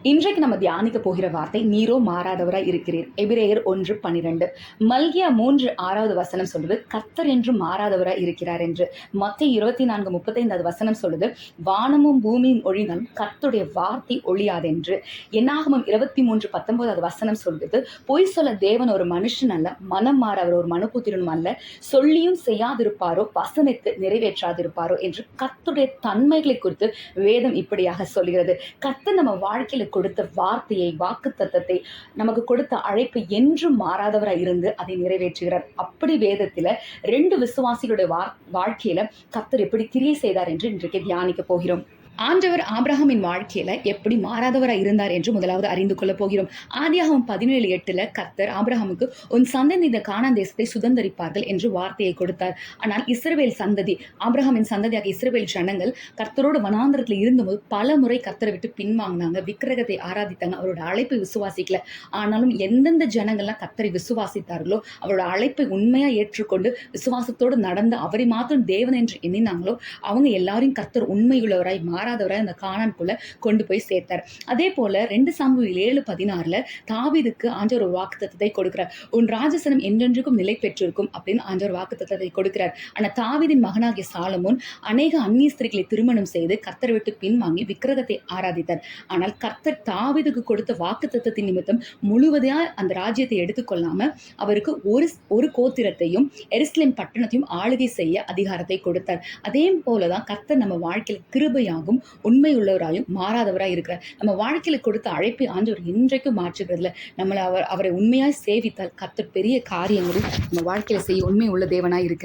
இன்றைக்கு நம்ம தியானிக்க போகிற வார்த்தை, நீரோ மாறாதவராய் இருக்கிறீர். எபிரேயர் 1:12. மல்கியா 3:6 வசனம் சொல்லுது, கர்த்தர் என்றும் மாறாதவராய் இருக்கிறார் என்று. மத்தேயு 24:35 வசனம் சொல்லுது, வானமும் பூமியும் ஒழிந்தாலும் கர்த்தருடைய வார்த்தை ஒழியாதென்று. என்னாகமம் 23:19 வசனம் சொல்லுது, பொய் சொல்ல தேவன் ஒரு மனுஷன் அல்ல, மனம் மாற அவர் ஒரு மனுபுத்திரனும் அல்ல, சொல்லியும் செய்யாதிருப்பாரோ, வசனித்து நிறைவேற்றாதிருப்பாரோ என்று கர்த்தருடைய தன்மைகளை குறித்து வேதம் இப்படியாக சொல்கிறது. கர்த்தர் நம்ம வாழ்க்கையில கொடுத்த வார்த்தையை, வாக்குத்தத்தத்தை, நமக்கு கொடுத்த அழைப்பு என்றும் மாறாதவராய் இருந்து அதை நிறைவேற்றுகிறார். அப்படி வேதத்துல 2 விசுவாசிகளுடைய வாழ்க்கையில கர்த்தர் எப்படி கிரியை செய்தார் என்று இன்றைக்கு தியானிக்க போகிறோம். ஆண்டவர் ஆபிரகாமின் வாழ்க்கையில எப்படி மாறாதவராய் இருந்தார் என்று முதலாவது அறிந்து கொள்ள போகிறோம். ஆதியாகமம் 17:8 கர்த்தர் ஆபிரகாமுக்கு, உன் சந்ததி இந்த கானான் தேசத்தை சுதந்தரிப்பார்கள் என்று வார்த்தையை கொடுத்தார். ஆனால் இஸ்ரவேல் சந்ததி, ஆபிரகாமின் சந்ததியாக இஸ்ரவேல் ஜனங்கள் கர்த்தரோடு வனாந்தரத்தில் இருந்தபோது பல முறை கர்த்தரை விட்டு பின்வாங்கினாங்க, விக்கிரகத்தை ஆராதித்தாங்க, அவரோட அழைப்பை விசுவாசிக்கல. ஆனாலும் எந்தெந்த ஜனங்கள்லாம் கர்த்தரை விசுவாசித்தார்களோ, அவரோட அழைப்பை உண்மையா ஏற்றுக்கொண்டு விசுவாசத்தோடு நடந்து அவரை மாத்திரம் தேவன் என்று எண்ணினாங்களோ, அவங்க எல்லாரையும் கர்த்தர் உண்மையுள்ளவராய் மாறாதவராய் அந்த கானானுக்குள்ள கொண்டு போய் சேர்த்தார். அதே போல 2 சாமுவேல் 7:16 தாவீதுக்கு ஆண்டவர் ஒரு வாக்குத்தத்தத்தை கொடுக்கிறார். உன் ராஜசனம் என்றென்றுக்கும் நிலை பெற்றிருக்கும் அப்படின்னு ஆண்டவர் வாக்குத்தத்தத்தை கொடுக்கிறார். ஆனா தாவீதின் மகனாகிய சாலமோன் அநேக அந்நிய ஸ்திரீகளை திருமணம் செய்து கர்த்தரை விட்டு பின்வாங்கி விக்கிரகத்தை ஆராதித்தார். ஆனால் கர்த்தர் தாவீதுக்கு கொடுத்த வாக்குத்தத்தத்தின் நிமித்தம் முழுவதையா அந்த ராஜ்யத்தை எடுத்துக்கொள்ளாம அவருக்கு ஒரு கோத்திரத்தையும் எருசலேம் பட்டணத்தையும் ஆளுகை செய்ய அதிகாரத்தை கொடுத்தார். அதே போலதான் கர்த்தர் நம்ம வாழ்க்கையில் கிருபையாகும், உண்மை உள்ளவராயும் மாறாதவராய் இருக்கிறார். நம்ம வாழ்க்கையில கொடுத்த அழைப்பை ஆண்டவர் இன்றைக்கும் மாற்றுகிறதுல நம்மளை அவரை உண்மையாய் சேவித்தால் கர்த்தர் பெரிய காரியங்களும் நம்ம வாழ்க்கையில செய்ய உண்மை உள்ள தேவனாய் இருக்கிறார்.